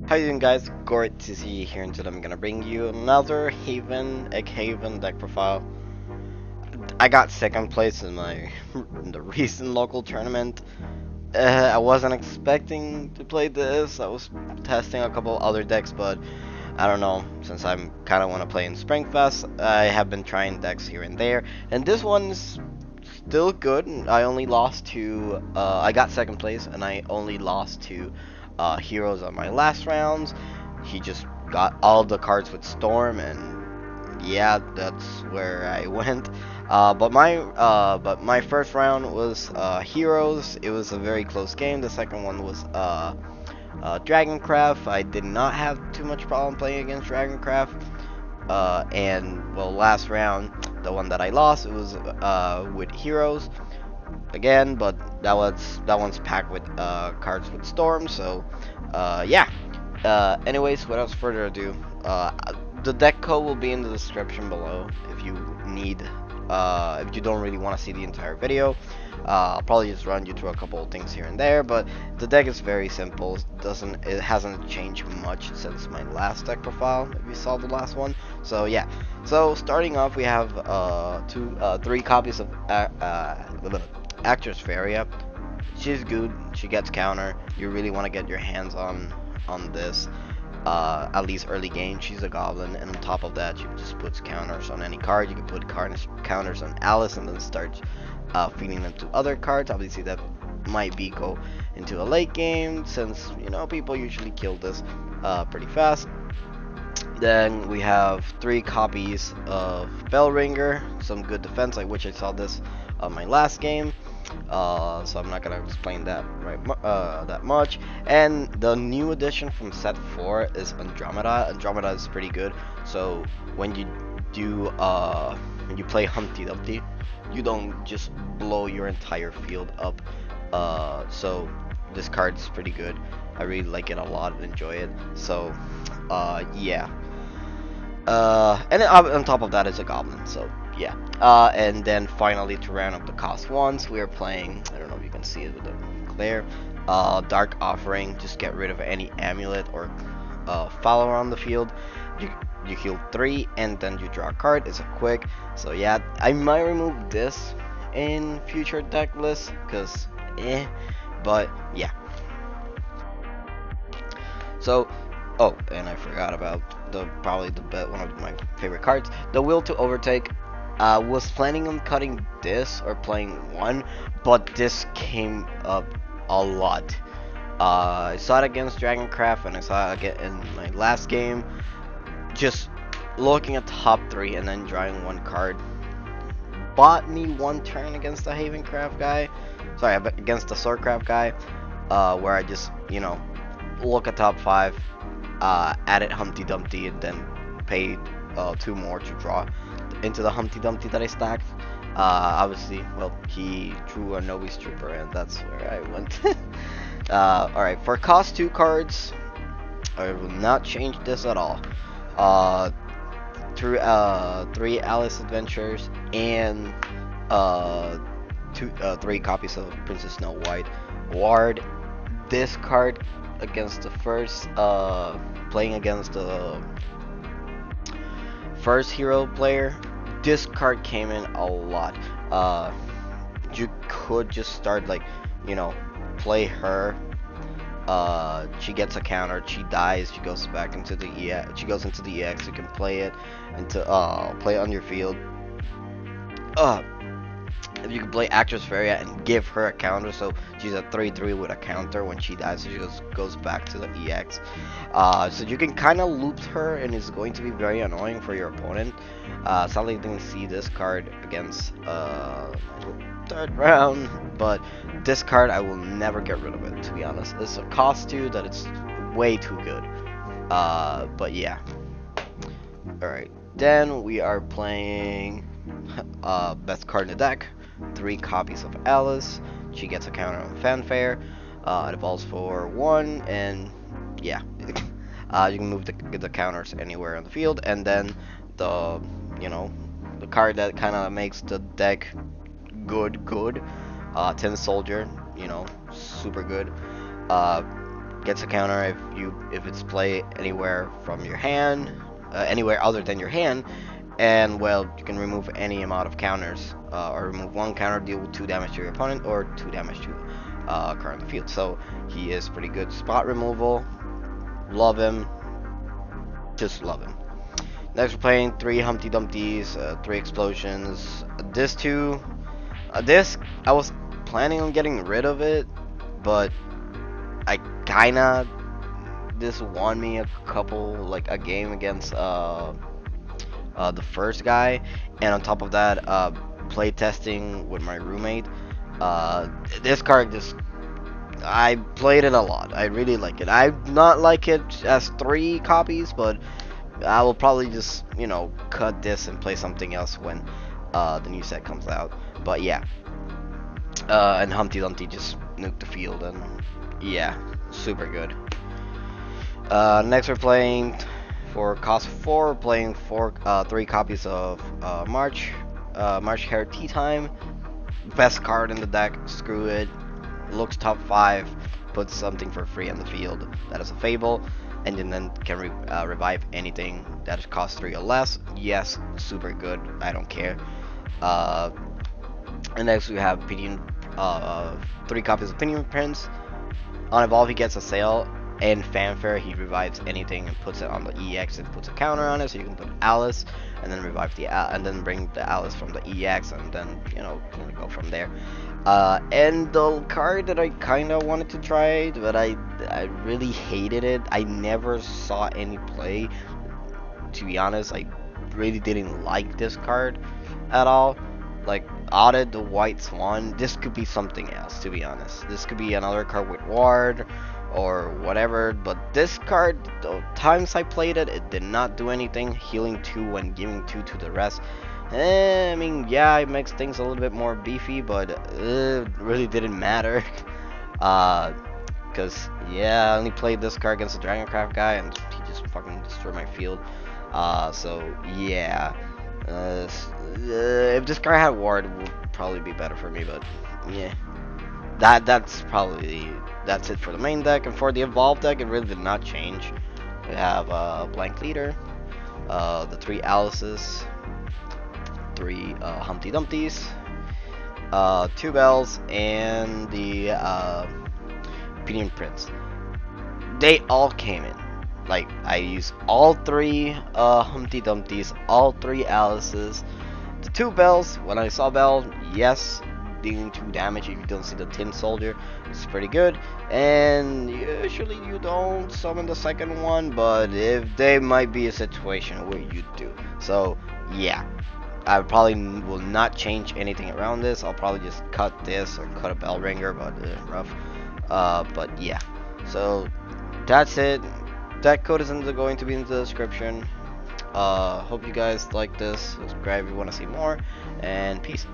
How you doing, guys? Great to see you here, and today I'm gonna bring you another Egg Haven deck profile. I got second place in my in the recent local tournament. I wasn't expecting to play this. I was testing a couple other decks, but I don't know. Since I'm kind of want to play in Springfest, I have been trying decks here and there, and this one's still good. I only lost to I got second place, and I only lost to Heroes on my last rounds. He just got all the cards with Storm, and yeah, that's where I went. But my first round was Heroes. It was a very close game. The second one was Dragoncraft. I did not have too much problem playing against Dragoncraft. And well, last round, the one that I lost, it was with Heroes again, but that one's packed with cards with Storm. So yeah. Anyways, without further ado, the deck code will be in the description below if you need. If you don't really want to see the entire video, I'll probably just run you through a couple of things here and there. But the deck is very simple. It hasn't changed much since my last deck profile. If you saw the last one. So yeah. So starting off, we have three copies of Actress Varia. She's good. She gets counter. You really want to get your hands on this. At least early game. She's a goblin, and on top of that, she just puts counters on any card. You can put counters on Alice, and then start feeding them to other cards. Obviously, that might be go into a late game, since people usually kill this pretty fast. Then we have three copies of Bellringer, some good defense. I wish I saw this on my last game, so I'm not gonna explain that that much. And the new addition from set 4 is Andromeda. Andromeda is pretty good. So when you do when you play Humpty Dumpty, you don't just blow your entire field up. So this card's pretty good. I really like it a lot and enjoy it. So yeah. And then on top of that is a goblin, so yeah. And then finally, to round up the cost ones, we are playing, I don't know if you can see it with the glare, Dark Offering. Just get rid of any amulet or follower on the field. You heal 3, and then you draw a card. It's a quick, so yeah, I might remove this in future deck lists, because but yeah. So, oh, and I forgot about probably one of my favorite cards, the Will to Overtake. Was planning on cutting this or playing one, but this came up a lot. I saw it against Dragoncraft, and I saw it again in my last game. Just looking at top 3 and then drawing one card bought me one turn against the Havencraft guy. Sorry, against the Swordcraft guy, where I just look at top 5, added Humpty Dumpty, and then paid 2 more to draw into the Humpty Dumpty that I stacked. Obviously, well, he drew a Novice Trooper, and that's where I went. Alright, for cost 2 cards, I will not change this at all. Through 3 Alice Adventures and 3 copies of Princess Snow White. Ward. This card against the first playing against the first hero player, this card came in a lot. You could just start play her. She gets a counter, she dies, she goes back into the EX, she goes into the EX. You can play it play it on your field. If you can play Actress Varia and give her a counter, so she's a 3/3 with a counter. When she dies, she just goes back to the EX. So you can kind of loop her, and it's going to be very annoying for your opponent. Sadly, I didn't see this card against third round, but this card, I will never get rid of it, to be honest. It's a cost 2 that it's way too good. But yeah. Alright, then we are playing best card in the deck. 3 copies of Alice. She gets a counter on Fanfare. It evolves for 1, and yeah. You can move the counters anywhere on the field, and then the card that kind of makes the deck good. Tin Soldier, super good. gets a counter if it's played anywhere from your hand, anywhere other than your hand, and well, you can remove any amount of counters, or remove one counter, deal 2 damage to your opponent, or 2 damage to card on the field. So he is pretty good spot removal. Love him, just love him. Next we're playing 3 Humpty Dumptys, 3 explosions. This I was planning on getting rid of it, but I kinda this won me a couple, like a game against the first guy, and on top of that, play testing with my roommate. This card just I played it a lot. I really like it. I not like it as 3 copies, but I will probably just cut this and play something else when the new set comes out. But yeah, and Humpty Dumpty just nuked the field, and yeah, super good. Next we're playing for cost 4, we're playing 3 copies of March Hare Tea Time. Best card in the deck, screw it. Looks top 5, puts something for free on the field. That is a Fable, and then can revive anything that costs 3 or less. Yes, super good, I don't care. And next we have 3 copies of Pinion Prince. On Evolve he gets a Sail, and Fanfare he revives anything and puts it on the EX and puts a counter on it, so you can put Alice and then revive and then bring the Alice from the EX, and then kind of go from there. And the card that I kind of wanted to try, but I really hated it. I never saw any play. To be honest, I really didn't like this card at all. Like Audit the White Swan, this could be something else, to be honest. This could be another card with Ward or whatever, but this card, the times I played it, it did not do anything. Healing 2 and giving 2 to the rest. I mean, yeah, it makes things a little bit more beefy, but it really didn't matter. Because, yeah, I only played this card against the Dragoncraft guy, and he just fucking destroyed my field. So, yeah. If this card had Ward, it would probably be better for me, but, yeah. That's it for the main deck. And for the Evolve deck, it really did not change. We have a Blank Leader, the 3 Alices, 3 Humpty Dumptys, 2 Bells, and the Pinion Prince. They all came in. Like, I used all 3 Humpty Dumptys, all 3 Alices, the 2 Bells. When I saw Bell, yes, dealing 2 damage if you don't see the Tin Soldier. It's pretty good. And usually you don't summon the second one, but if there might be a situation where you do. So, yeah. I probably will not change anything around this. I'll probably just cut this or cut a Bell Ringer, but rough. But yeah. So, that's it. Deck code is going to be in the description. Hope you guys like this. Subscribe if you want to see more. And peace.